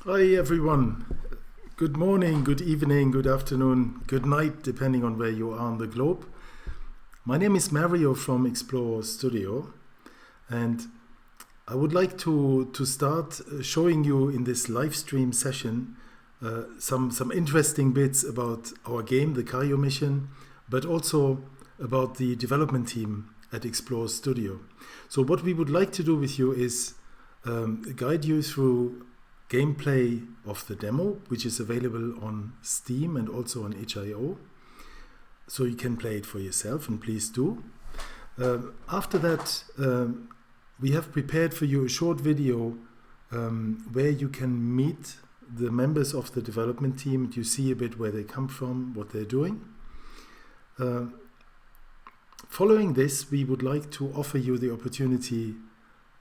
Hi everyone. Good morning, good evening, good afternoon, good night, depending on where you are on the globe. My name is Mario from Explore Studio, and I would like to start showing you in this live stream session some interesting bits about our game, the Kaiyō Mission, but also about the development team at Explore Studio. So what we would like to do with you is guide you through gameplay of the demo, which is available on Steam and also on itchIO, so you can play it for yourself, and please do. After that, we have prepared for you a short video where you can meet the members of the development team. You see a bit where they come from, what they're doing. Following this, we would like to offer you the opportunity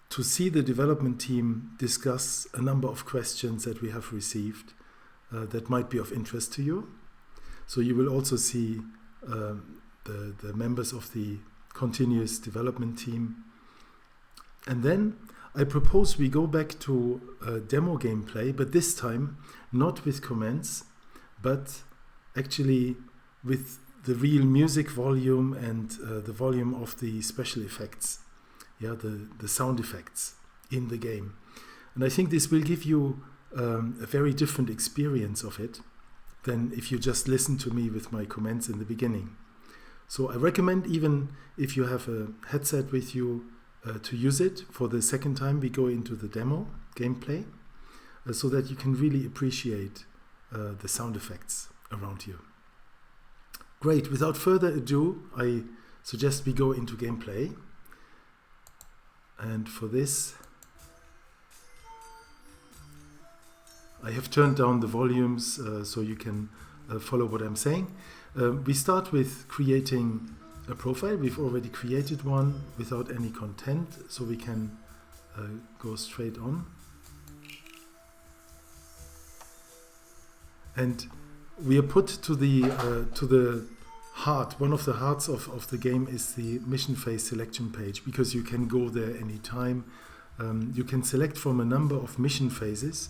to see the development team discuss a number of questions that we have received that might be of interest to you. So you will also see the members of the continuous development team. And then I propose we go back to demo gameplay, but this time not with comments, but actually with the real music volume and the volume of the special effects. Yeah, the sound effects in the game. And I think this will give you a very different experience of it than if you just listen to me with my comments in the beginning. So I recommend, even if you have a headset with you, to use it for the second time we go into the demo gameplay, so that you can really appreciate the sound effects around you. Great, without further ado, I suggest we go into gameplay. And for this, I have turned down the volumes so you can follow what I'm saying. We start with creating a profile. We've already created one without any content, so we can go straight on. And we are put to the heart. One of the hearts of the game is the mission phase selection page, because you can go there anytime. You can select from a number of mission phases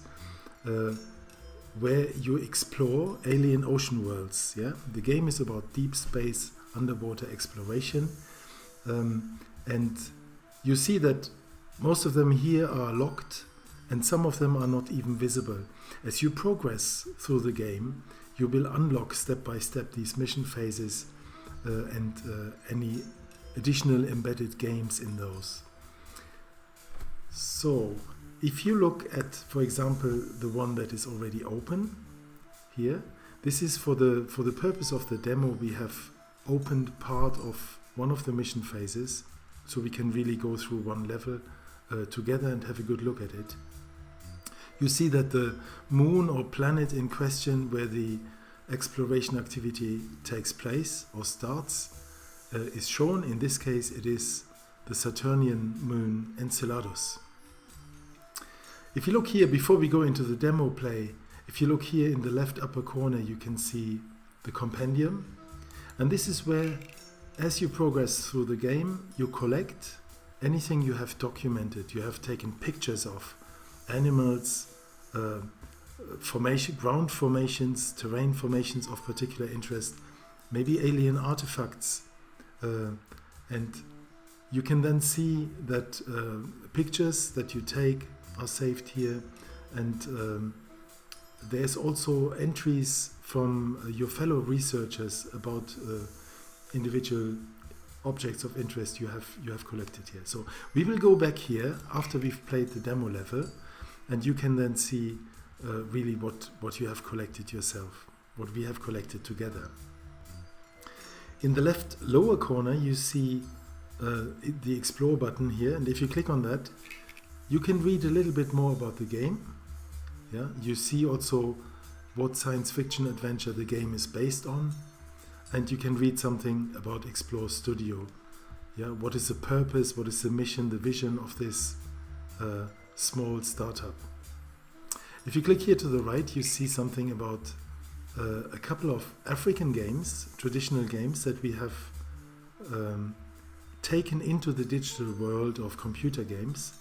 where you explore alien ocean worlds. Yeah? The game is about deep space underwater exploration, and you see that most of them here are locked and some of them are not even visible. As you progress through the game, you will unlock step by step these mission phases and any additional embedded games in those. So if you look at, for example, the one that is already open here, this is for the purpose of the demo. We have opened part of one of the mission phases, so we can really go through one level together and have a good look at it. You see that the moon or planet in question where the exploration activity takes place or starts is shown. In this case, it is the Saturnian moon Enceladus. If you look here, before we go into the demo play, if you look here in the left upper corner, you can see the compendium. And this is where, as you progress through the game, you collect anything you have documented. You have taken pictures of animals, ground formations, terrain formations of particular interest, maybe alien artifacts, and you can then see that pictures that you take are saved here, and there's also entries from your fellow researchers about individual objects of interest you have collected here. So we will go back here after we've played the demo level, and you can then see really what you have collected yourself, what we have collected together. In the left lower corner you see the Explore button here, and if you click on that, you can read a little bit more about the game. Yeah? You see also what science fiction adventure the game is based on, and you can read something about Explore Studio. Yeah? What is the purpose, what is the mission, the vision of this small startup. If you click here to the right, you see something about a couple of African games, traditional games that we have taken into the digital world of computer games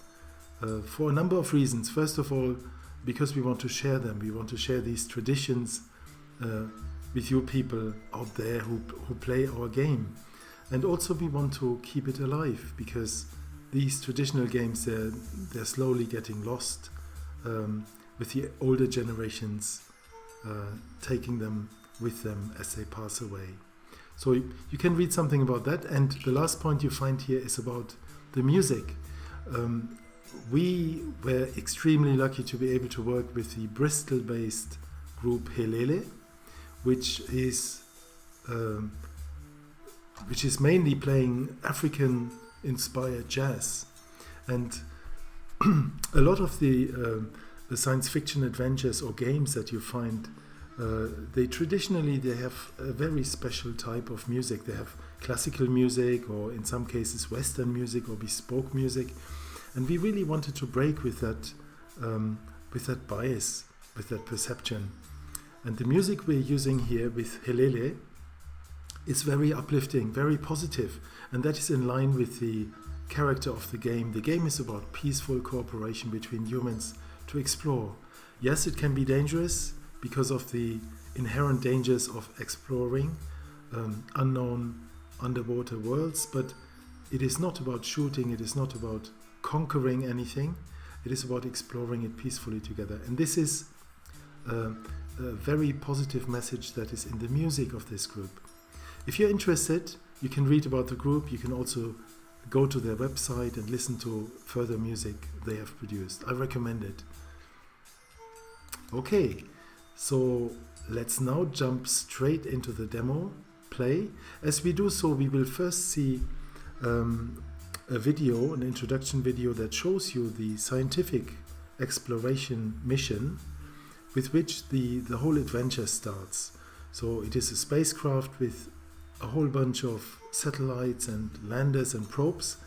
for a number of reasons. First of all, because we want to share them. We want to share these traditions with you people out there who play our game. And also we want to keep it alive, because these traditional games, they're slowly getting lost, with the older generations taking them with them as they pass away. So you can read something about that. And the last point you find here is about the music. We were extremely lucky to be able to work with the Bristol-based group Helele, which is mainly playing African-inspired jazz. And a lot of the science fiction adventures or games that you find, they have a very special type of music. They have classical music, or in some cases Western music or bespoke music. And we really wanted to break with that bias, with that perception. And the music we're using here with Helele is very uplifting, very positive, and that is in line with the character of the game. The game is about peaceful cooperation between humans to explore. Yes, it can be dangerous because of the inherent dangers of exploring unknown underwater worlds, but it is not about shooting, it is not about conquering anything, it is about exploring it peacefully together. And this is a very positive message that is in the music of this group. If you're interested, you can read about the group. You can also go to their website and listen to further music they have produced. I recommend it. Okay, so let's now jump straight into the demo play. As we do so, we will first see a video, an introduction video that shows you the scientific exploration mission with which the whole adventure starts. So it is a spacecraft with a whole bunch of satellites and landers and probes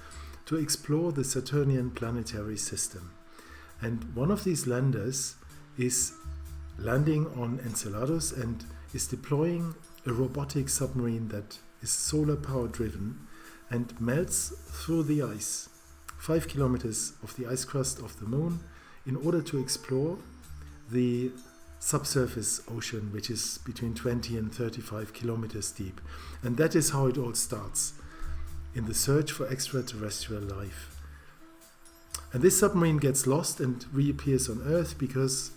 to explore the Saturnian planetary system. And one of these landers is landing on Enceladus and is deploying a robotic submarine that is solar power driven and melts through the ice, 5 kilometers of the ice crust of the moon, in order to explore the subsurface ocean, which is between 20 and 35 kilometers deep. And that is how it all starts, in the search for extraterrestrial life. And this submarine gets lost and reappears on Earth because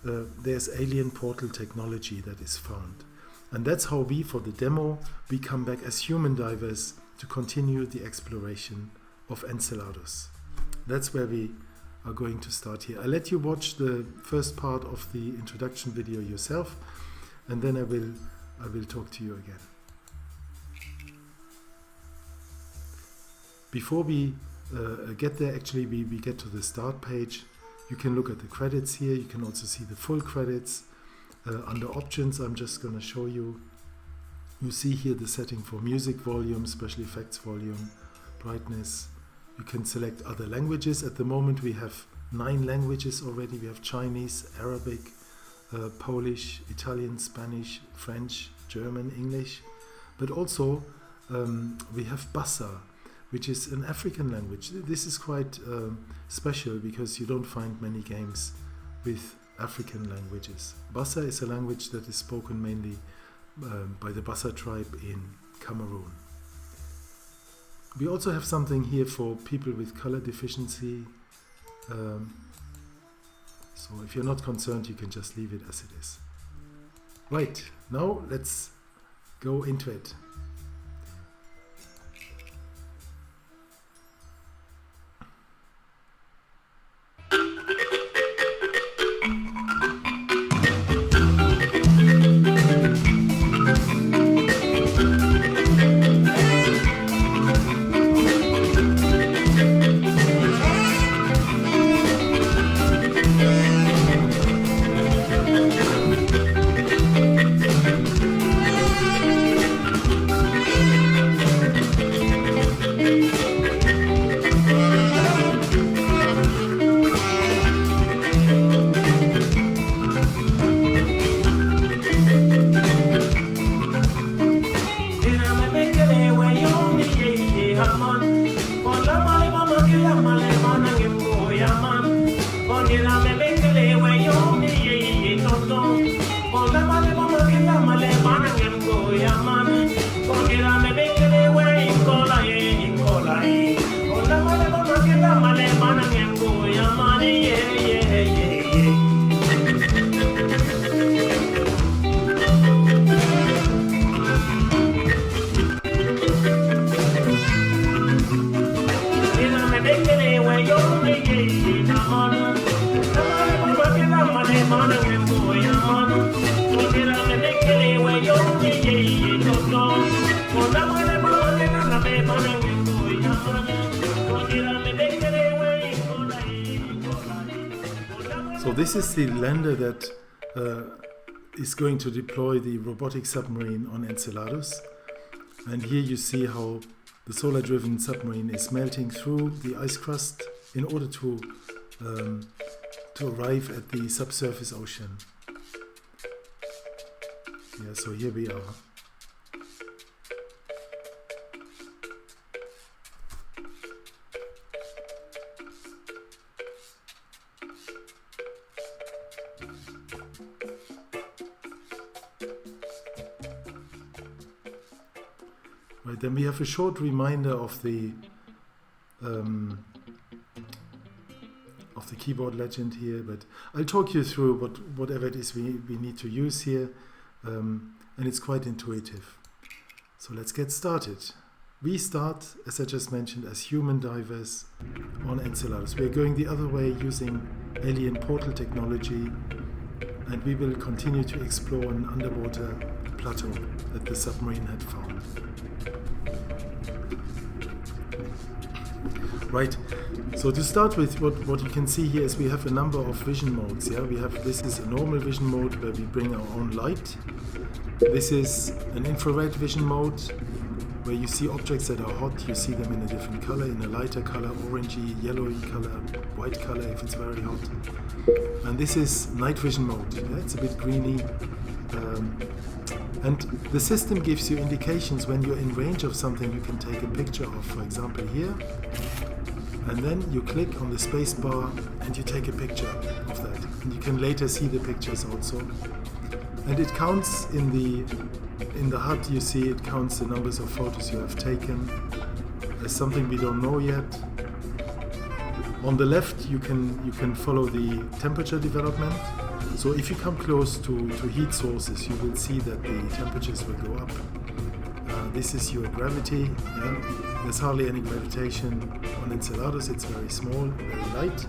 there's alien portal technology that is found. And that's how we, for the demo, we come back as human divers to continue the exploration of Enceladus. That's where we are going to start here. I'll let you watch the first part of the introduction video yourself, and then I will talk to you again. Before we get there, actually we get to the start page. You can look at the credits here. You can also see the full credits. Under options, I'm just going to show you. You see here the setting for music volume, special effects volume, brightness. You can select other languages. At the moment we have 9 languages already. We have Chinese, Arabic, Polish, Italian, Spanish, French, German, English. But also we have Bassa, which is an African language. This is quite special because you don't find many games with African languages. Bassa is a language that is spoken mainly by the Bassa tribe in Cameroon. We also have something here for people with color deficiency. So if you're not concerned, you can just leave it as it is. Right, now let's go into it. So this is the lander that is going to deploy the robotic submarine on Enceladus. And here you see how the solar-driven submarine is melting through the ice crust in order to arrive at the subsurface ocean. Yeah, so here we are. Right, then we have a short reminder of the keyboard legend here, but I'll talk you through whatever it is we need to use here, and it's quite intuitive. So let's get started. We start, as I just mentioned, as human divers on Enceladus. We are going the other way using alien portal technology, and we will continue to explore an underwater plateau that the submarine had found. Right, so to start with, what you can see here is we have a number of vision modes. Yeah, this is a normal vision mode where we bring our own light. This is an infrared vision mode where you see objects that are hot. You see them in a different color, in a lighter color, orangey, yellowy color, white color if it's very hot. And this is night vision mode. Yeah, it's a bit greeny. And the system gives you indications when you're in range of something you can take a picture of, for example here. And then you click on the space bar and you take a picture of that. And you can later see the pictures also. And it counts in the HUD, you see it counts the numbers of photos you have taken. There's something we don't know yet. On the left you can follow the temperature development. So if you come close to heat sources, you will see that the temperatures will go up. This is your gravity. Yeah? There's hardly any gravitation on Enceladus. It's very small, very light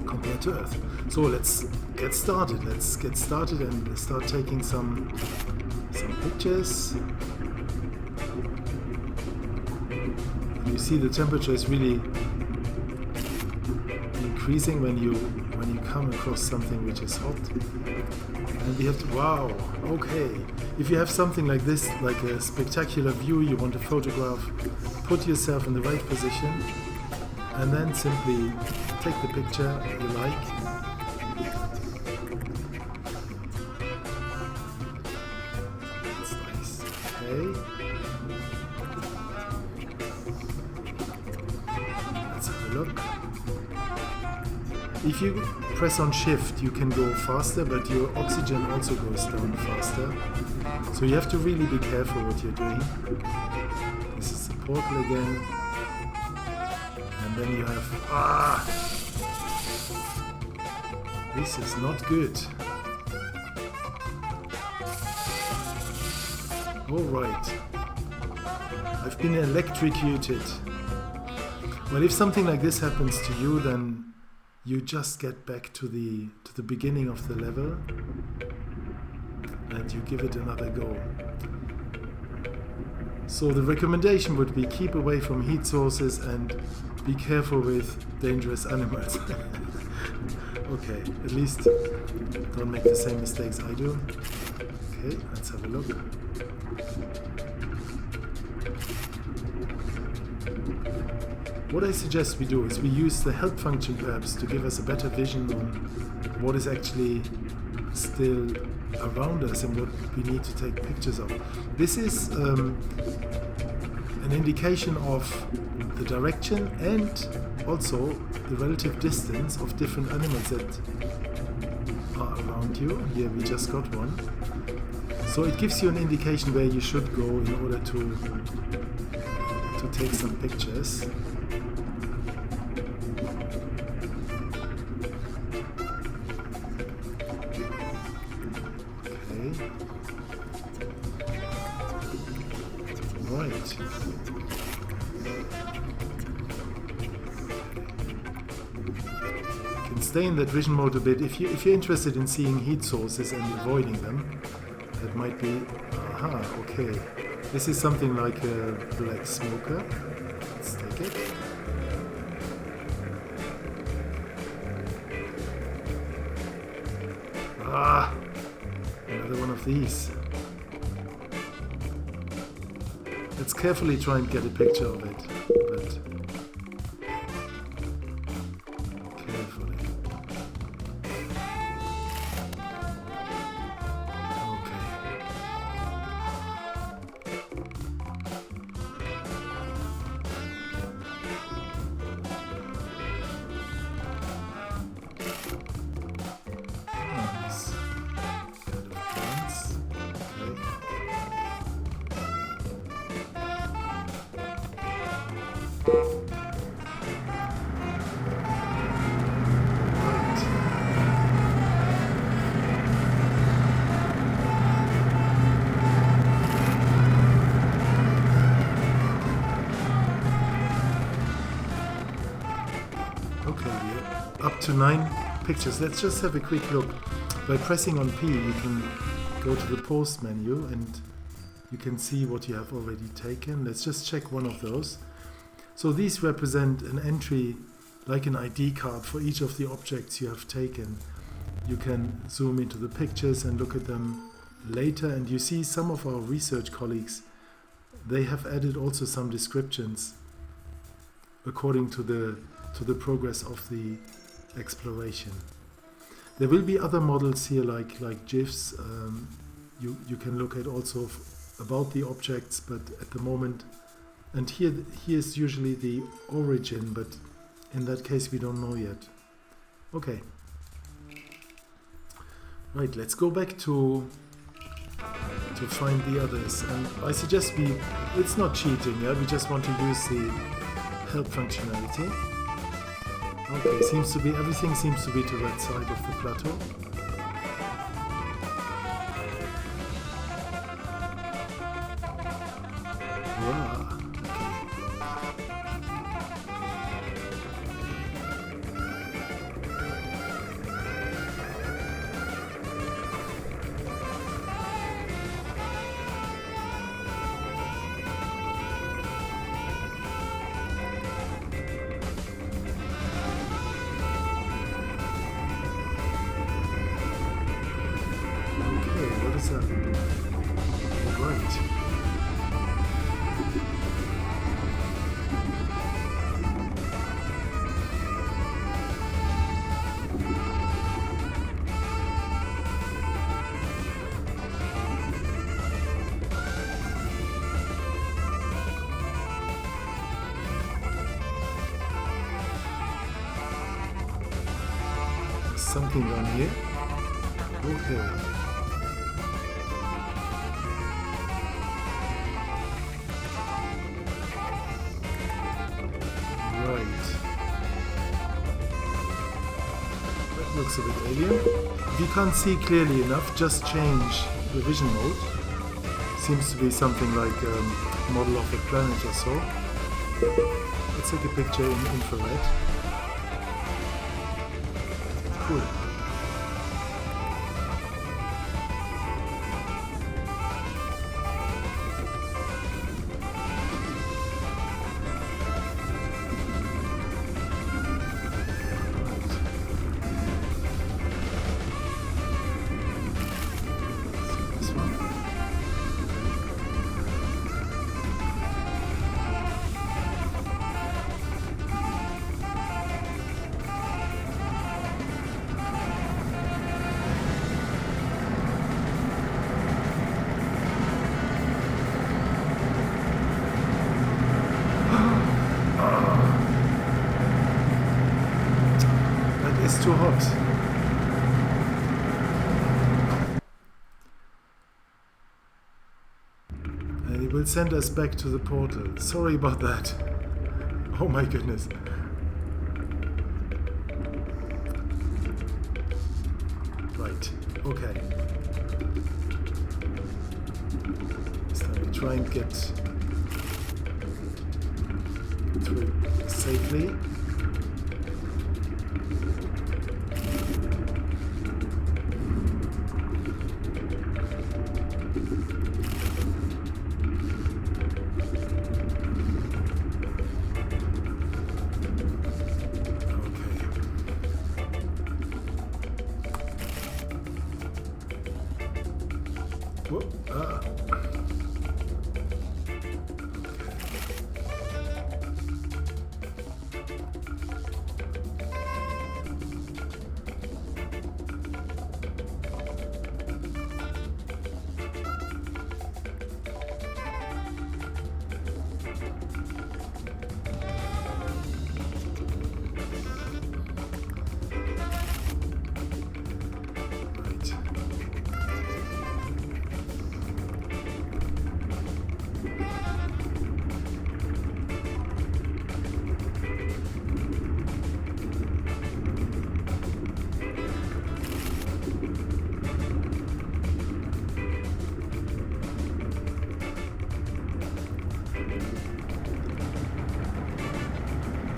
compared to Earth. So let's get started. Let's get started and start taking some pictures. You see the temperature is really increasing when you come across something which is hot. And we have to, wow, okay. If you have something like this, like a spectacular view you want to photograph, put yourself in the right position and then simply take the picture you like. That's nice. Okay. Let's have a look. If you press on shift, you can go faster, but your oxygen also goes down faster. So you have to really be careful what you're doing. This is the portal again. And then you have, this is not good. Alright. I've been electrocuted. Well, if something like this happens to you, then you just get back to the beginning of the level and you give it another go. So the recommendation would be keep away from heat sources and be careful with dangerous animals. Okay, at least don't make the same mistakes I do. Okay, let's have a look. What I suggest we do is we use the help function perhaps to give us a better vision on what is actually still around us and what we need to take pictures of. This is an indication of the direction and also the relative distance of different animals that are around you. Here we just got one. So it gives you an indication where you should go in order to take some pictures. Right. You can and stay in that vision mode a bit. If you're interested in seeing heat sources and avoiding them, that might be... Aha, okay. This is something like a black smoker. Let's take it. Ah! Another one of these. Let's carefully try and get a picture of it, but carefully. Okay. Nice. Kind of plants. Okay. Okay, we're up to 9 pictures. Let's just have a quick look. By pressing on P, you can go to the post menu and you can see what you have already taken. Let's just check one of those. So these represent an entry like an ID card for each of the objects you have taken. You can zoom into the pictures and look at them later, and you see some of our research colleagues, they have added also some descriptions according to the progress of the exploration. There will be other models here like GIFs. You can look at also about the objects, but at the moment, and here's usually the origin, but in that case we don't know yet. Okay. Right, let's go back to find the others, and I suggest it's not cheating, yeah? We just want to use the help functionality. Okay, everything seems to be to that side of the plateau. Wow, what is that? Right. There's something down here. Okay. Looks a bit alien. If you can't see clearly enough, just change the vision mode. Seems to be something like a model of a planet or so. Let's take a picture in infrared. Cool. It's too hot. And it will send us back to the portal. Sorry about that. Oh my goodness. Right, okay. It's time to try and get through safely. Whoop.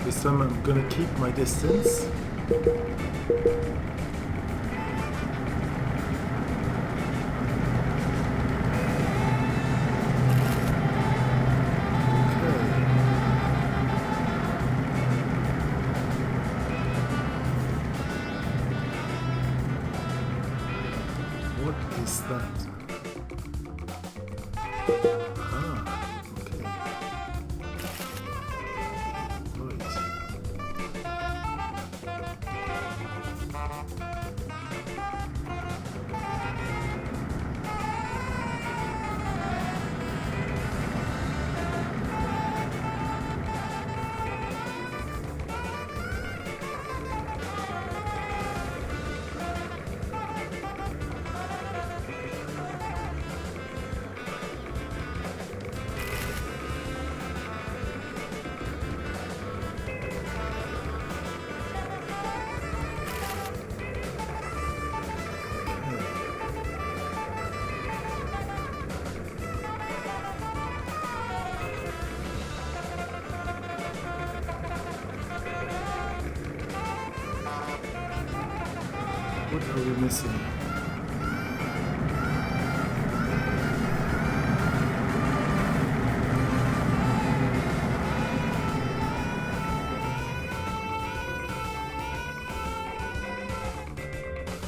This time I'm gonna keep my distance. What is that? Okay. Right. What are we missing?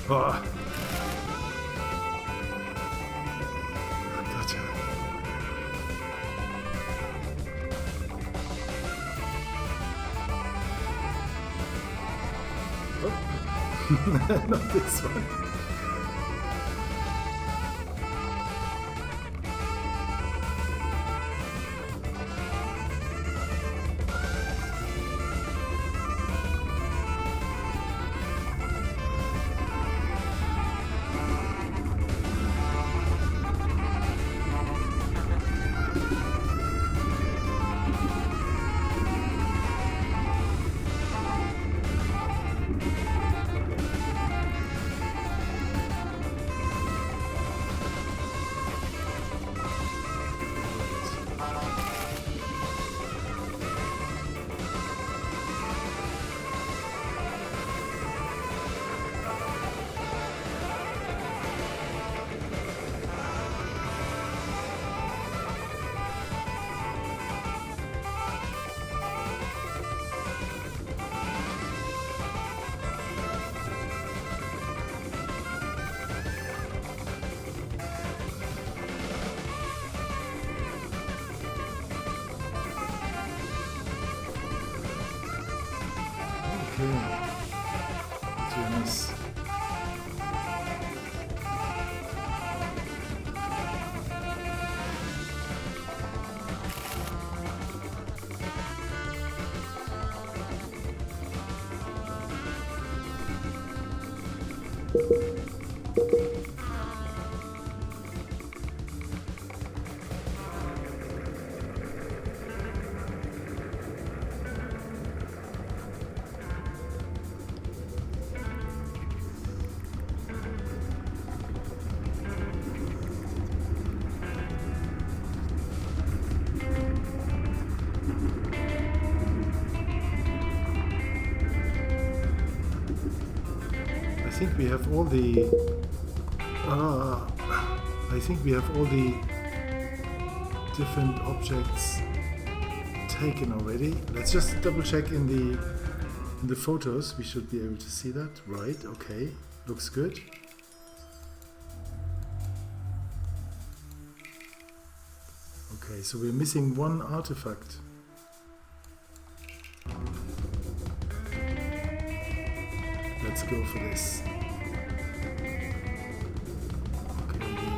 Ah. Gotcha. Oh. Not this one. Goodness. I think we have all the different objects taken already. Let's just double check in the photos. We should be able to see that. Right, okay, looks good. Okay, so we're missing one artifact. Let's go for this. Okay,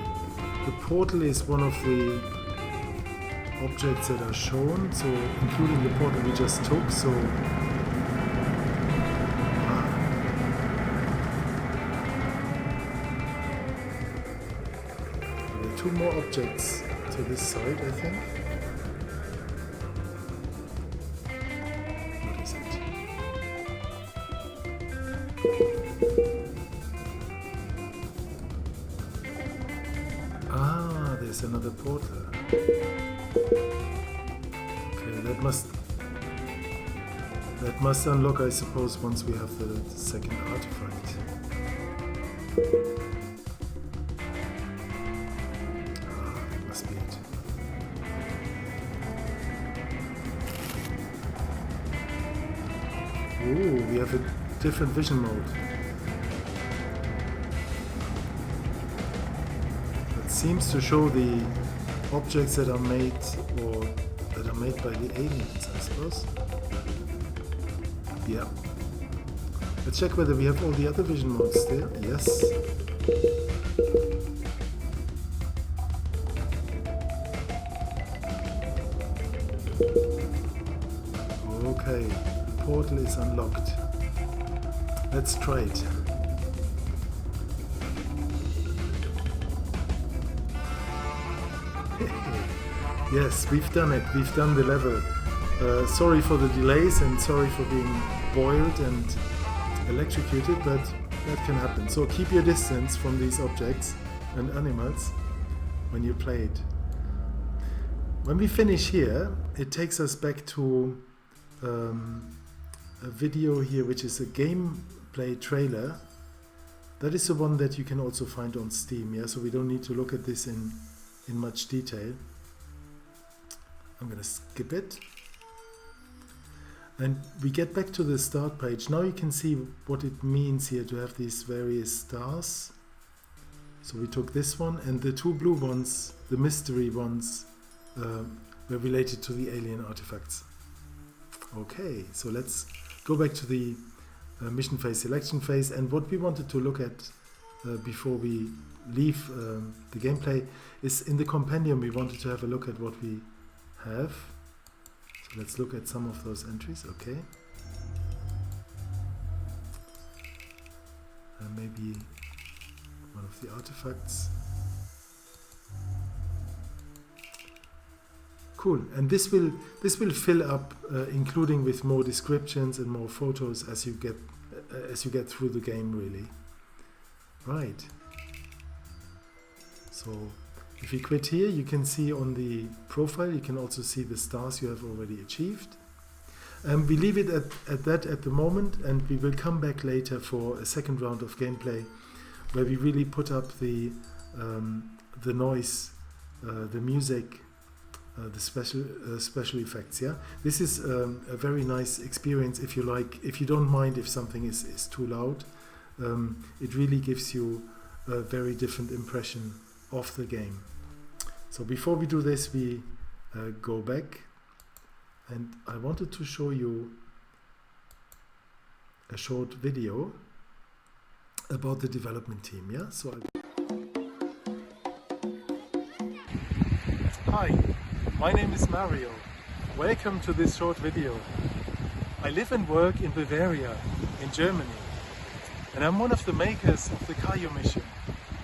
the portal is one of the objects that are shown, so including the portal we just took, so there are two more objects to this side, I think. What is it? Ah, there's another portal. Okay, that must unlock, I suppose, once we have the second artifact. Ah, that must be it. Ooh, we have a different vision mode. That seems to show the objects that are made or that are made by the aliens, I suppose. Yeah. Let's check whether we have all the other vision modes still. Yes. Okay, the portal is unlocked. Let's try it. Yes, we've done it. We've done the level. Sorry for the delays and sorry for being boiled and electrocuted, but that can happen. So keep your distance from these objects and animals when you play it. When we finish here, it takes us back to a video here, which is a gameplay trailer. That is the one that you can also find on Steam, yeah? So we don't need to look at this in much detail. I'm gonna skip it. And we get back to the start page. Now you can see what it means here to have these various stars. So we took this one, and the two blue ones, the mystery ones, were related to the alien artifacts. Okay, so let's go back to the mission phase, selection phase, and what we wanted to look at before we leave the gameplay is in the compendium. We wanted to have a look at what we have. So let's look at some of those entries. Okay, maybe one of the artifacts. Cool, and this will fill up, including with more descriptions and more photos as you get through the game, really. Right. So if you quit here, you can see on the profile, you can also see the stars you have already achieved. We leave it at that at the moment, and we will come back later for a second round of gameplay where we really put up the noise, the music, the special effects. Yeah, this is a very nice experience if you don't mind if something is too loud. It really gives you a very different impression of the game. So before we do this, we go back, and I wanted to show you a short video about the development team. Yeah, so hi, my name is Mario. Welcome to this short video. I live and work in Bavaria, in Germany, and I'm one of the makers of the Kaiyō Mission,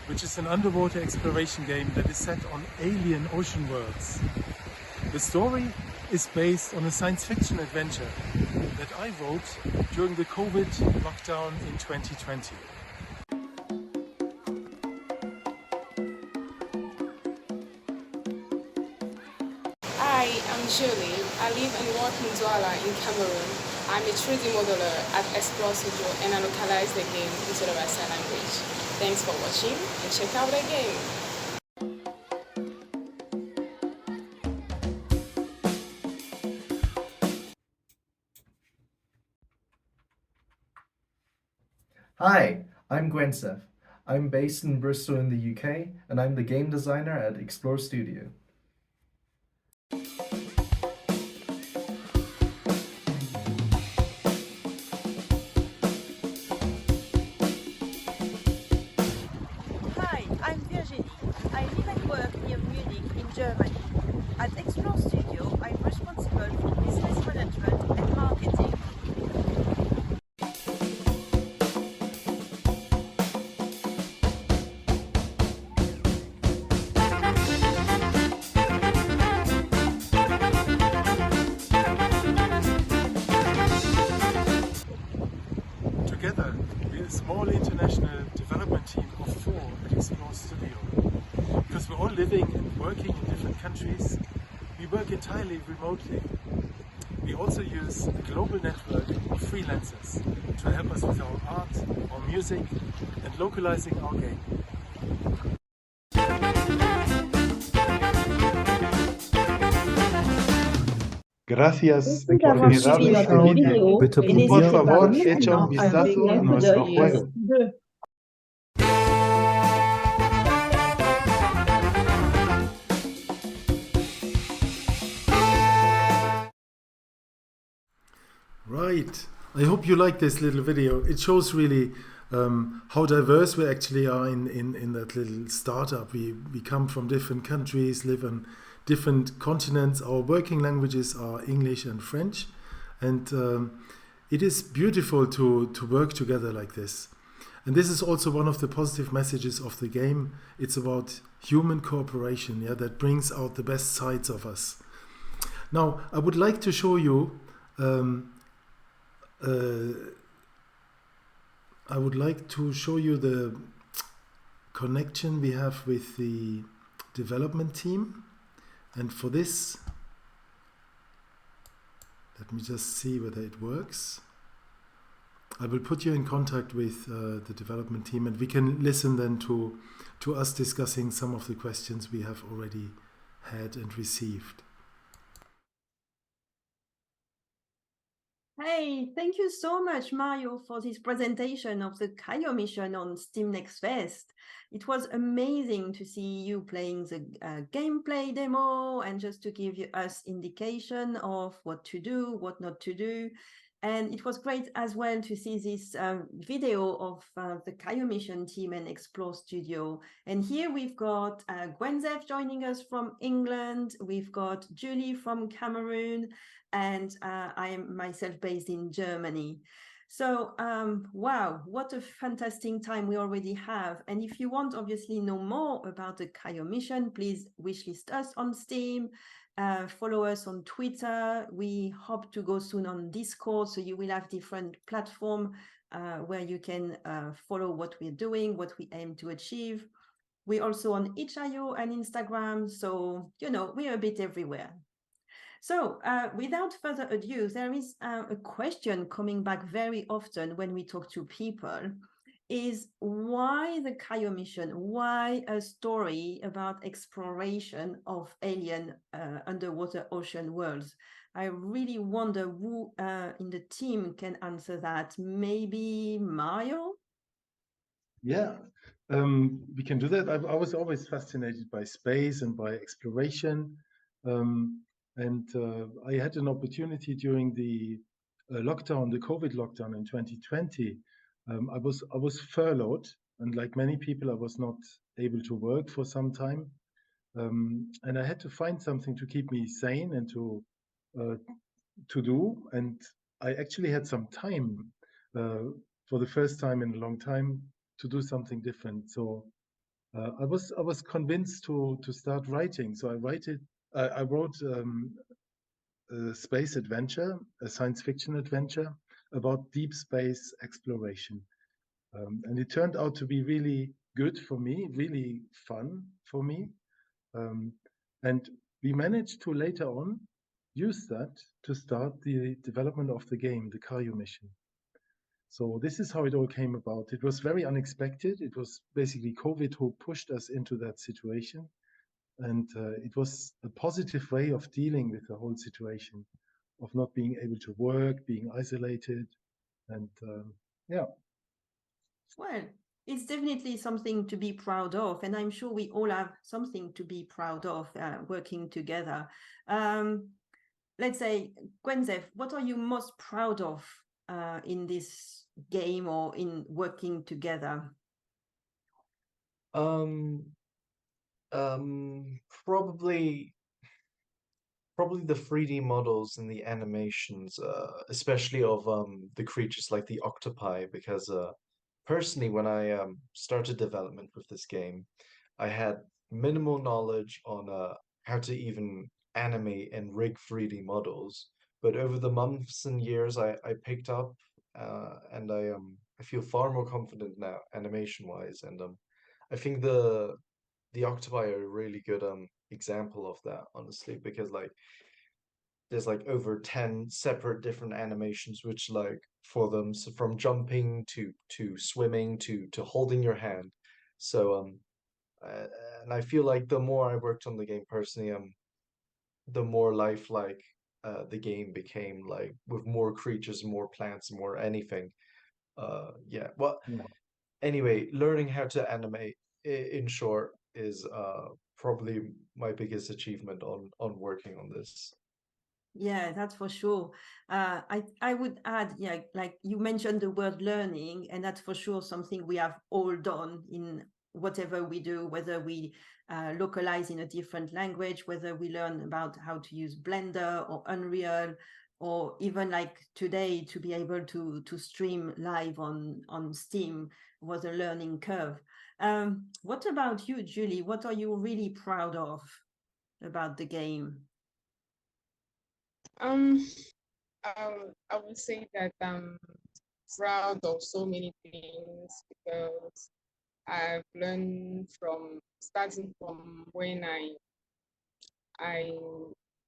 which is an underwater exploration game that is set on alien ocean worlds. The story is based on a science fiction adventure that I wrote during the COVID lockdown in 2020. Hi, I'm Julie. I live and work in Douala in Cameroon. I'm a 3D modeler at Explore Studio, and I localize the game into the Western language. Thanks for watching, and check out the game. Hi, I'm Gwenseth. I'm based in Bristol in the UK, and I'm the game designer at Explore Studio. Germany. At Explore Studio, I'm responsible for business management and marketing. Together, we're a small international development team of 4 at Explore Studio. Because we're all living and working in different countries, we work entirely remotely. We also use a global network of freelancers to help us with our art, our music, and localizing our game. Gracias Después de por avoir mirar suivi este notre vídeo. vidéo, Bitte et Por n'hésitez probieren. pas favor, echa un maintenant à vistazo jeter a un coup nuestro d'œil juego. 2. Right. I hope you like this little video. It shows really how diverse we actually are in that little startup. We come from different countries, live on different continents. Our working languages are English and French. And it is beautiful to work together like this. And this is also one of the positive messages of the game. It's about human cooperation, yeah, that brings out the best sides of us. Now, I would like to show you the connection we have with the development team. And for this, let me just see whether it works. I will put you in contact with the development team, and we can listen then to us discussing some of the questions we have already had and received. Hey, thank you so much, Mario, for this presentation of the Kaiyō Mission on Steam Next Fest. It was amazing to see you playing the gameplay demo and just to give us indication of what to do, what not to do. And it was great as well to see this video of the Kaiyō Mission team and Explore Studio. And here we've got Gwenzef joining us from England. We've got Julie from Cameroon. And I am myself based in Germany. So, wow, what a fantastic time we already have. And if you want, obviously, know more about the Kaiyō Mission, please wishlist us on Steam, follow us on Twitter. We hope to go soon on Discord, so you will have different platforms where you can follow what we're doing, what we aim to achieve. We're also on itchIO and Instagram, so, you know, we're a bit everywhere. So without further ado, there is a question coming back very often when we talk to people, is why the Kaiyō Mission? Why a story about exploration of alien underwater ocean worlds? I really wonder who in the team can answer that. Maybe Mario? Yeah, we can do that. I was always fascinated by space and by exploration. And I had an opportunity during the lockdown, the COVID lockdown in 2020. I was furloughed, and like many people, I was not able to work for some time. And I had to find something to keep me sane and to do. And I actually had some time for the first time in a long time to do something different. So I was convinced to start writing. So I wrote a space adventure, a science fiction adventure about deep space exploration. And it turned out to be really good for me, really fun for me. And we managed to later on use that to start the development of the game, the Kaiyō Mission. So this is how it all came about. It was very unexpected. It was basically COVID who pushed us into that situation. And it was a positive way of dealing with the whole situation, of not being able to work, being isolated. And yeah. Well, it's definitely something to be proud of. And I'm sure we all have something to be proud of working together. Let's say, Gwenzef, what are you most proud of in this game or in working together? Probably the 3D models and the animations, especially of the creatures like the octopi, because personally, when I started development with this game, I had minimal knowledge on how to even animate and rig 3D models. But over the months and years, I picked up, and I feel far more confident now, animation wise, and I think the octopi are a really good example of that, honestly, because like there's like over 10 separate different animations which like for them, so from jumping to swimming to holding your hand. So uh, and I feel like the more I worked on the game personally, the more lifelike the game became, like with more creatures, more plants, more anything. Yeah, well, Yeah. anyway, learning how to animate in short is probably my biggest achievement on working on this. Yeah, that's for sure. I would add, yeah, like you mentioned the word learning, and that's for sure something we have all done in whatever we do, whether we localize in a different language, whether we learn about how to use Blender or Unreal, or even like today to be able to stream live on Steam was a learning curve. What about you, Julie? What are you really proud of about the game? Um, I would say that I'm proud of so many things because I've learned from starting from when I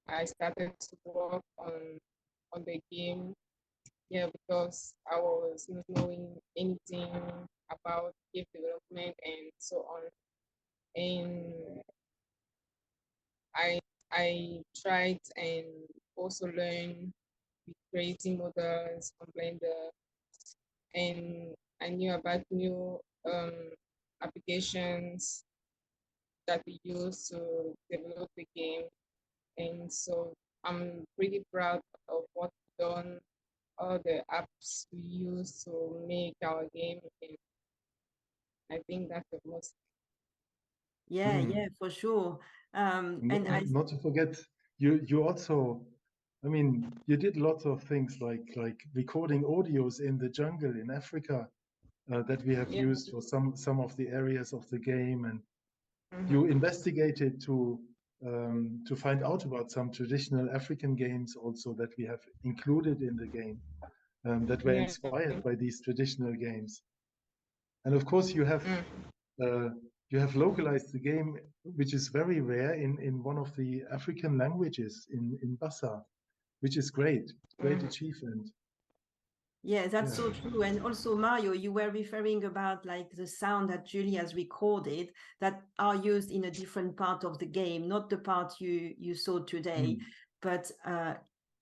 I started to work on the game. Yeah, because I was not knowing anything about game development and so on. And I I tried and also learned with creating models on Blender, and I knew about new applications that we use to develop the game. And so I'm pretty proud of what we've done, all the apps we use to make our game. And I think that's the most. Yeah, Hmm. yeah, for sure. And Not to forget, you also, I mean, you did lots of things like recording audios in the jungle in Africa that we have Yeah. used for some of the areas of the game, and you Mhm. investigated to find out about some traditional African games also that we have included in the game that were Yeah. inspired by these traditional games. And of course, Mm. uh, you have localized the game, which is very rare in one of the African languages in Bassa, which is great, great Mm. achievement. yeah, that's Yeah. so true. And also, Mario, you were referring about like the sound that Julie has recorded that are used in a different part of the game, not the part you saw today, Mm. but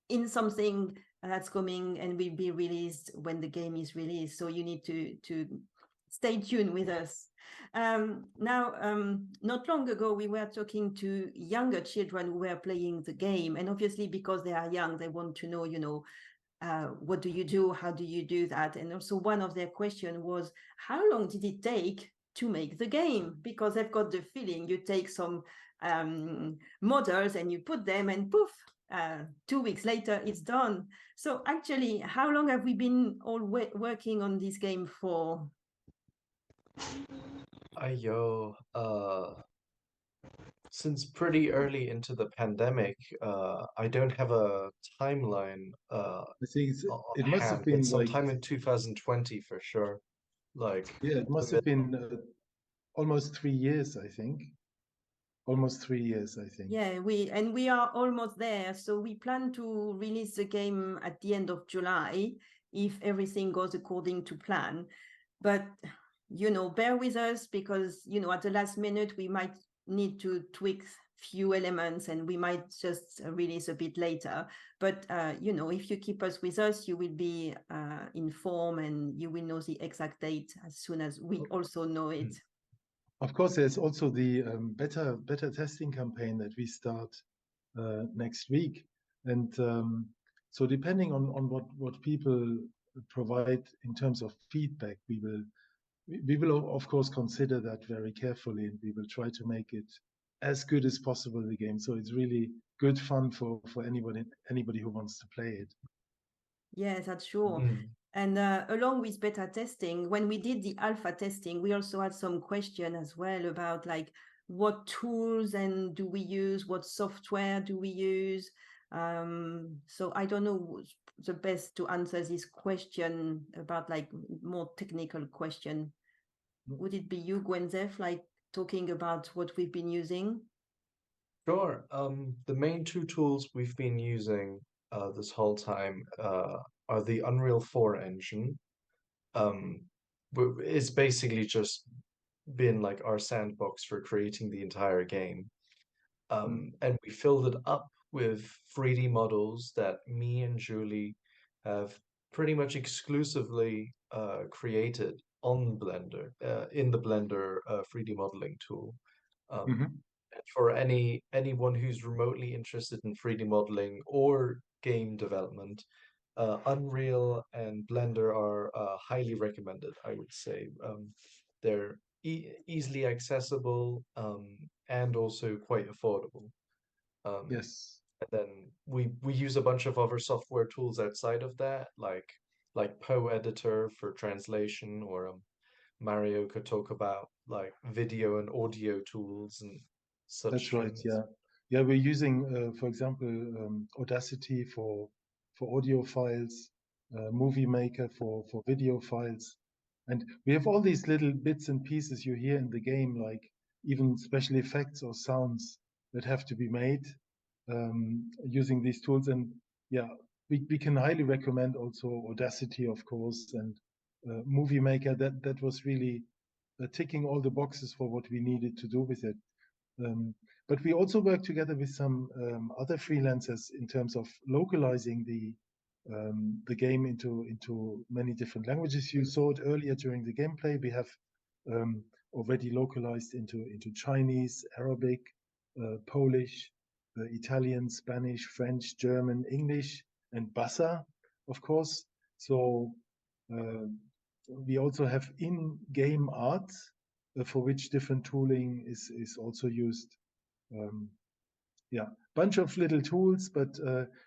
in something that's coming and will be released when the game is released. So you need to stay tuned with us. Now, not long ago, we were talking to younger children who were playing the game, and obviously because they are young, they want to know, what do you do? How do you do that? And also one of their questions was, how long did it take to make the game? Because I've got the feeling you take some models and you put them and poof, 2 weeks later it's done. So actually, how long have we been all working on this game for? Yo, since pretty early into the pandemic, I don't have a timeline I think on it must have hand, but been like, sometime in 2020 for sure. Like yeah, it the must have middle. been almost 3 years, I think. Almost 3 years, I think. Yeah, we are almost there. So we plan to release the game at the end of July if everything goes according to plan. But bear with us because at the last minute we might need to tweak few elements and we might just release a bit later. But if you keep us with us, you will be informed and you will know the exact date as soon as we also know it. Of course, there's also the better testing campaign that we start next week, and so depending on what people provide in terms of feedback, we will of course consider that very carefully, and we will try to make it as good as possible the game. So it's really good fun for anybody who wants to play it. Yes, that's sure. Mm. And along with beta testing, when we did the alpha testing, we also had some question as well about like what tools and do we use, what software do we use. So I don't know what's the best to answer this question about like more technical question. Would it be you, Gwenzef, like talking about what we've been using? Sure. The main two tools we've been using this whole time are the Unreal 4 engine. It's basically just been like our sandbox for creating the entire game. And we filled it up with 3D models that me and Julie have pretty much exclusively created on Blender, in the Blender 3D modeling tool. Mhm. For anyone who's remotely interested in 3D modeling or game development, Unreal and Blender are highly recommended, I would say. They're easily accessible and also quite affordable. Um, Yes, and then we use a bunch of other software tools outside of that, like Poe Editor for translation, or Mario could talk about like video and audio tools and that's such right. things. Yeah, yeah. We're using, for example, Audacity for audio files, Movie Maker for video files, and we have all these little bits and pieces you hear in the game, like even special effects or sounds that have to be made using these tools. And yeah, we can highly recommend also Audacity, of course, and Movie Maker. That was really ticking all the boxes for what we needed to do with it. Um, but we also work together with some other freelancers in terms of localizing the game into many different languages. You saw it earlier during the gameplay. We have um, already localized into Chinese, Arabic, Polish, Italian, Spanish, French, German, English, and Bassa, of course. So uh, we also have in-game art for which different tooling is also used. Um, yeah, bunch of little tools, but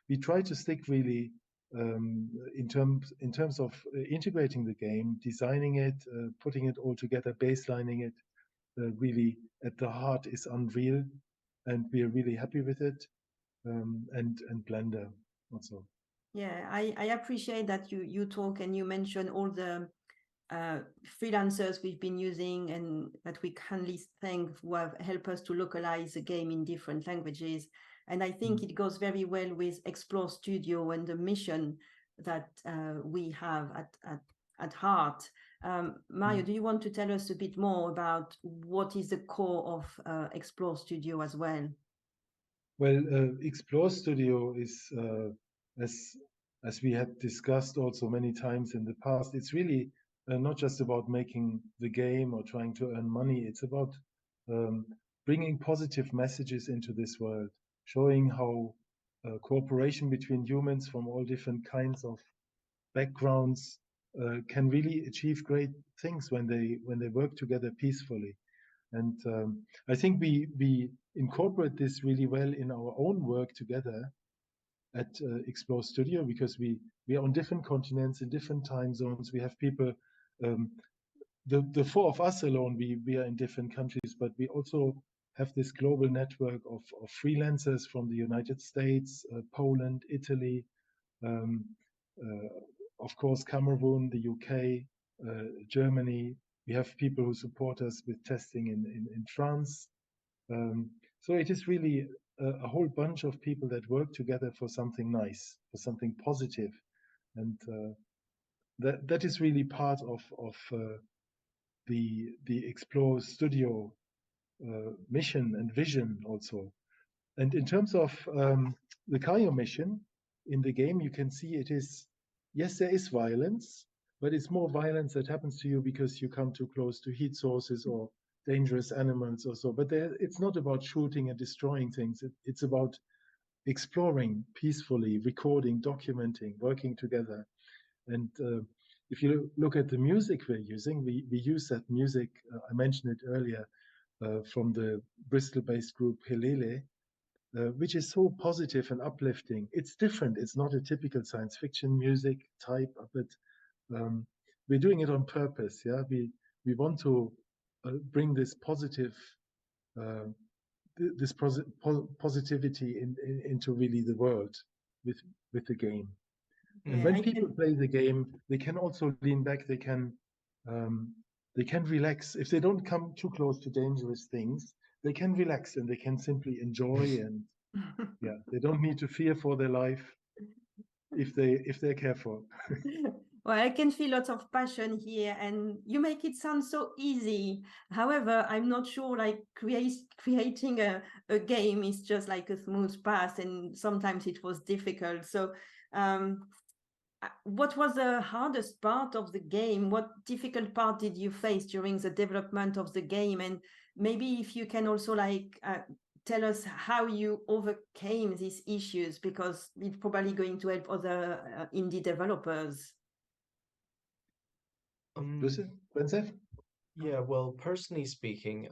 we try to stick really in terms of integrating the game, designing it, putting it all together, baselining it. Really, at the heart is Unreal, and we are really happy with it. And Blender also. Yeah, I appreciate that you talk and you mention all the freelancers we've been using and that we kindly thank who have helped us to localize the game in different languages. And I think it goes very well with Explore Studio and the mission that we have at heart. Mario, do you want to tell us a bit more about what is the core of Explore Studio as well? Well, Explore Studio is, as we had discussed also many times in the past, it's really not just about making the game or trying to earn money. It's about um, bringing positive messages into this world, showing how cooperation between humans from all different kinds of backgrounds can really achieve great things when they work together peacefully. And I think we incorporate this really well in our own work together at Explore Studio, because we are on different continents in different time zones. We have people, um, the four of us alone, we are in different countries, but we also have this global network of freelancers from the United States, Poland, Italy, um, of course, Cameroon, the UK, Germany. We have people who support us with testing in France. So it is really a whole bunch of people that work together for something nice, for something positive. And that is really part of the Explore Studio mission and vision also. And in terms of the Kaiyō mission in the game, you can see it is, yes, there is violence, but it's more violence that happens to you because you come too close to heat sources or dangerous animals or so. But it's not about shooting and destroying things. It's about exploring peacefully, recording, documenting, working together. And if you look at the music we're using, we use that music, I mentioned it earlier, from the Bristol-based group Helele, which is so positive and uplifting. It's different. It's not a typical science fiction music type, but we're doing it on purpose. Yeah, we want to bring this positive, this positivity into really the world with the game. And when people play the game, they can also lean back. They can relax. If they don't come too close to dangerous things, they can relax and they can simply enjoy. And yeah, they don't need to fear for their life if they're careful. Well, I can feel lots of passion here, and you make it sound so easy. However, I'm not sure like creating a game is just like a smooth path, and sometimes it was difficult. So what was the hardest part of the game? What difficult part did you face during the development of the game? And maybe if you can also like tell us how you overcame these issues, because it's probably going to help other indie developers. Yeah, well, personally speaking,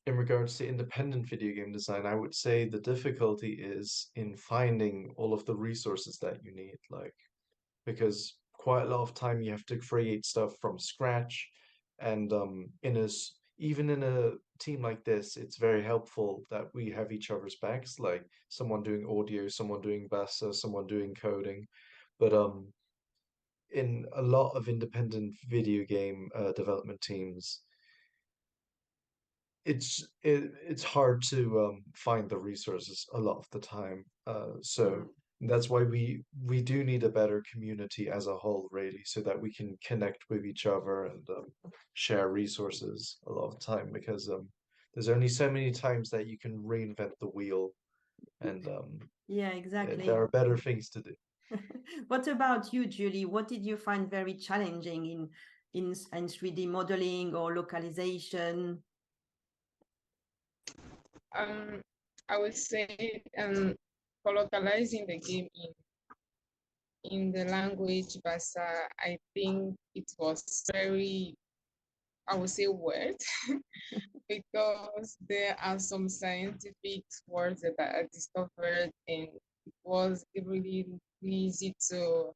in regards to independent video game design, I would say the difficulty is in finding all of the resources that you need, like, because quite a lot of time you have to create stuff from scratch, and even in a team like this, it's very helpful that we have each other's backs, like someone doing audio, someone doing bassa, someone doing coding, but in a lot of independent video game development teams, it's hard to find the resources a lot of the time. So that's why we do need a better community as a whole, really, so that we can connect with each other and share resources a lot of the time, because there's only so many times that you can reinvent the wheel, and yeah, exactly. there are better things to do. What about you, Julie? What did you find very challenging in 3D modeling or localization? I would say for localizing the game in the language Basa, I think it was very, I would say, weird because there are some scientific words that I discovered, and it was really easy to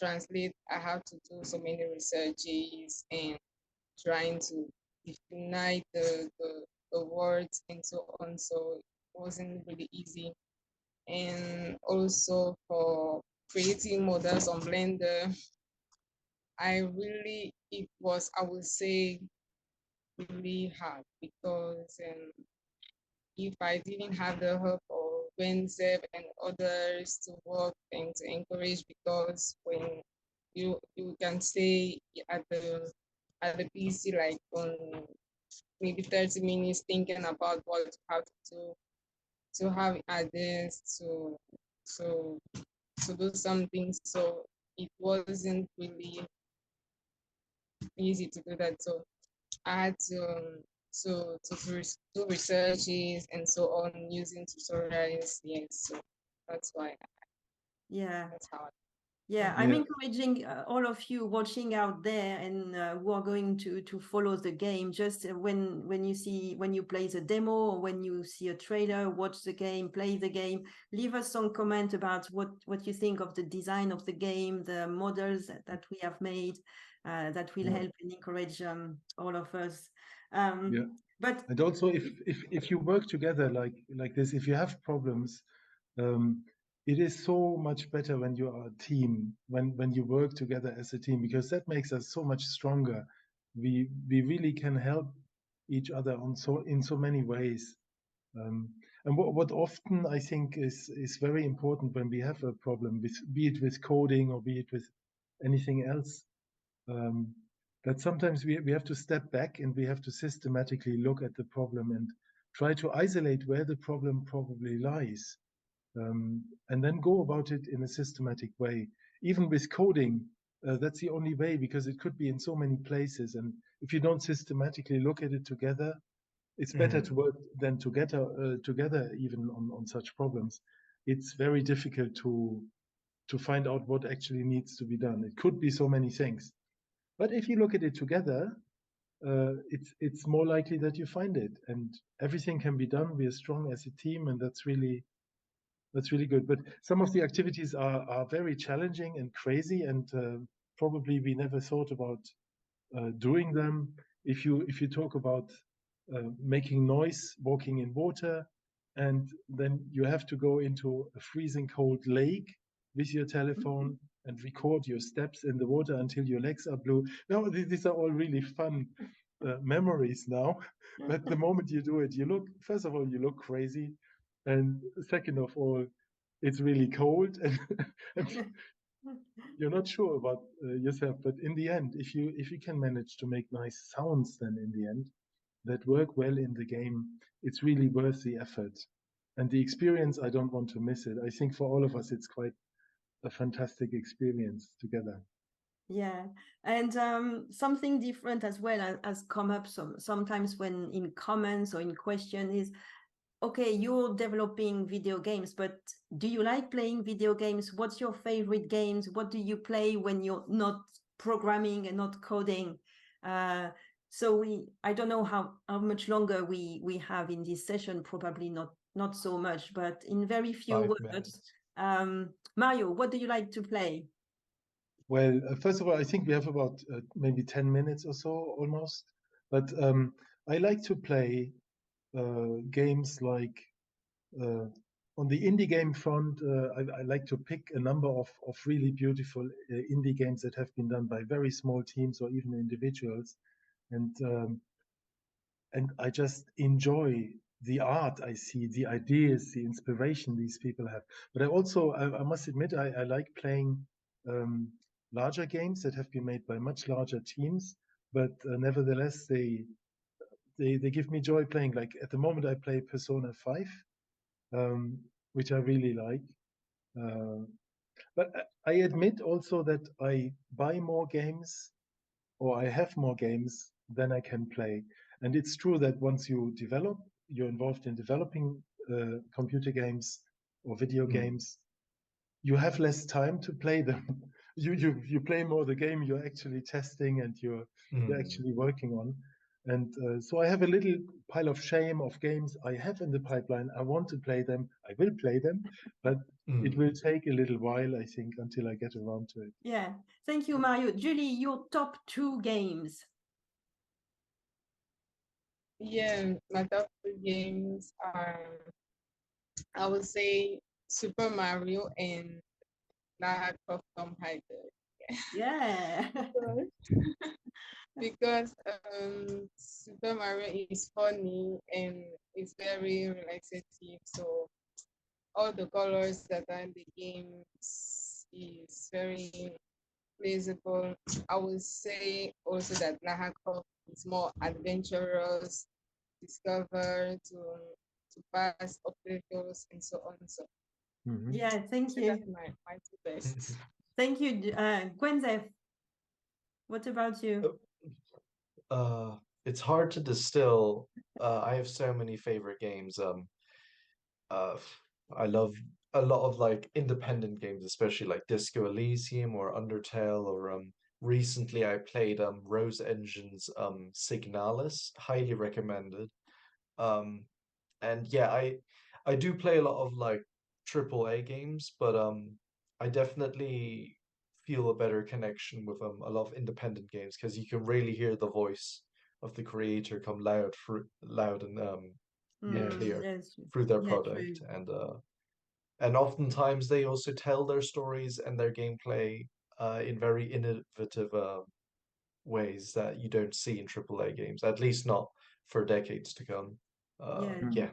translate. I had to do so many researches and trying to define the words and so on. So it wasn't really easy. And also for creating models on Blender, it was, I would say, really hard because if I didn't have the help of Wenzep and others to work and to encourage, because when you can stay at the PC like on maybe 30 minutes thinking about what you have to do, to have ideas to do something. So it wasn't really easy to do that. So I had to do researches and so on using tutorials. Yes, so that's why. Yeah, that's how. Yeah, I'm encouraging all of you watching out there and who are going to follow the game. Just when you play the demo or when you see a trailer, watch the game, play the game. Leave us some comment about what you think of the design of the game, the models that we have made. That will help and encourage all of us. But and also if you work together like this, if you have problems, it is so much better when you are a team, when you work together as a team, because that makes us so much stronger. We really can help each other in so many ways. And what often I think is very important when we have a problem, be it with coding or be it with anything else, that sometimes we have to step back and we have to systematically look at the problem and try to isolate where the problem probably lies, and then go about it in a systematic way. Even with coding, that's the only way, because it could be in so many places, and if you don't systematically look at it together, it's better to work than together even on such problems. It's very difficult to find out what actually needs to be done. It could be so many things. But if you look at it together, it's more likely that you find it, and everything can be done. We are strong as a team, and that's really good. But some of the activities are very challenging and crazy, and probably we never thought about doing them. If you talk about making noise walking in water, and then you have to go into a freezing cold lake with your telephone and record your steps in the water until your legs are blue. Now, these are all really fun memories now. But the moment you do it, first of all, you look crazy. And second of all, it's really cold and you're not sure about yourself. But in the end, if you can manage to make nice sounds, then in the end, that work well in the game, it's really worth the effort. And the experience, I don't want to miss it. I think for all of us, it's quite a fantastic experience together. Yeah, and something different as well has come up sometimes when in comments or in question is, okay, you're developing video games, but do you like playing video games? What's your favorite games? What do you play when you're not programming and not coding? So I don't know how much longer we have in this session, probably not so much, but in very few 5 words, minutes. Mario, what do you like to play? Well, first of all, I think we have about maybe 10 minutes or so almost. But I like to play games like on the indie game front. I like to pick a number of really beautiful indie games that have been done by very small teams or even individuals. And I just enjoy the art I see, the ideas, the inspiration these people have. But I must admit, I like playing larger games that have been made by much larger teams, but nevertheless, they give me joy playing. Like at the moment, I play Persona 5, which I really like. But I admit also that I buy more games, or I have more games than I can play. And it's true that once you're involved in developing computer games or video games, you have less time to play them. You play more the game you're actually testing and you're actually working on. And so I have a little pile of shame of games I have in the pipeline. I want to play them. I will play them, but it will take a little while, I think, until I get around to it. Yeah, thank you, Mario. Julie, your top 2 games. Yeah, my top 2 games are, I would say, Super Mario and Lara Croft Tomb Raider. Yeah. Because Super Mario is funny and it's very relaxative. So all the colors that are in the games is very pleasurable. I would say also that Lara Croft is more adventurous, discover to pass obstacles and so on. So yeah, thank you. that's my 2 best. Thank you, Gwenzef. What about you? It's hard to distill. I have so many favorite games. I love a lot of like independent games, especially like Disco Elysium or Undertale, or recently I played Rose Engine's Signalis, highly recommended. And yeah, I do play a lot of like AAA games, but I definitely feel a better connection with a lot of independent games because you can really hear the voice of the creator come loud and clear Yes. through their Yeah, product. true. And oftentimes they also tell their stories and their gameplay in very innovative ways that you don't see in AAA games, at least not for decades to come. Yeah.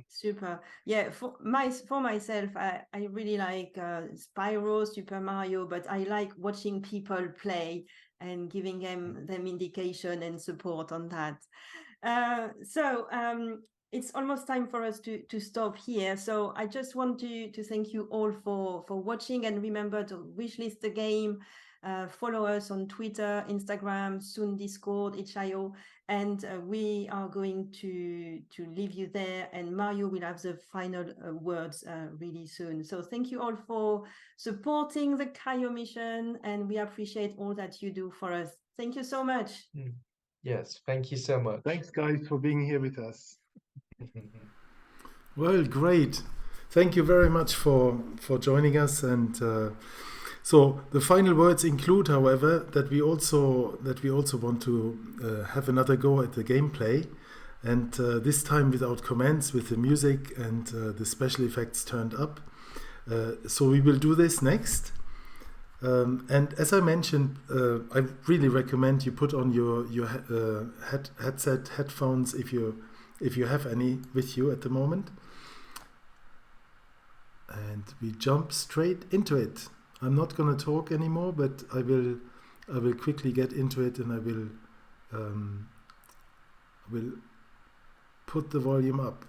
Super. Yeah, for myself, I really like Spyro, Super Mario, but I like watching people play and giving them indication and support on that. So it's almost time for us to stop here. So I just want to thank you all for watching, and remember to wishlist the game. Follow us on Twitter, Instagram, soon Discord, itchIO, and we are going to leave you there, and Mario will have the final words really soon. So thank you all for supporting the Kaiyō mission, and we appreciate all that you do for us. Thank you so much. Yes, thank you so much. Thanks, guys, for being here with us. Well, great. Thank you very much for joining us. And so the final words include, however, that we also want to have another go at the gameplay, and this time without comments, with the music and the special effects turned up. So we will do this next. And as I mentioned, I really recommend you put on your headphones if you have any with you at the moment. And we jump straight into it. I'm not going to talk anymore, but I will quickly get into it, and I will put the volume up.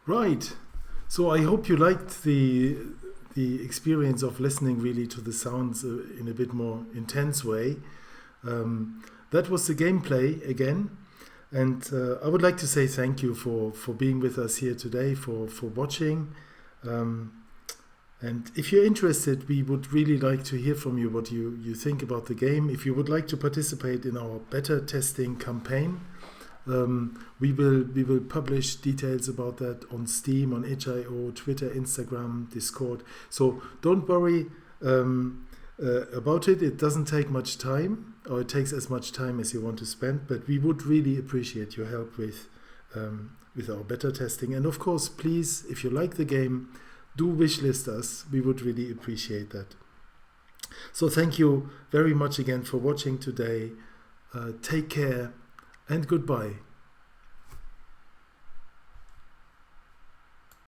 Right. So I hope you liked the experience of listening really to the sounds in a bit more intense way. That was the gameplay again. And I would like to say thank you for being with us here today, for watching. And if you're interested, we would really like to hear from you what you think about the game. If you would like to participate in our beta testing campaign, we will publish details about that on Steam, on itchIO, Twitter, Instagram, Discord. So don't worry about it. It doesn't take much time, or it takes as much time as you want to spend. But we would really appreciate your help with our beta testing. And of course, please, if you like the game, do wishlist us. We would really appreciate that. So thank you very much again for watching today. Take care and goodbye.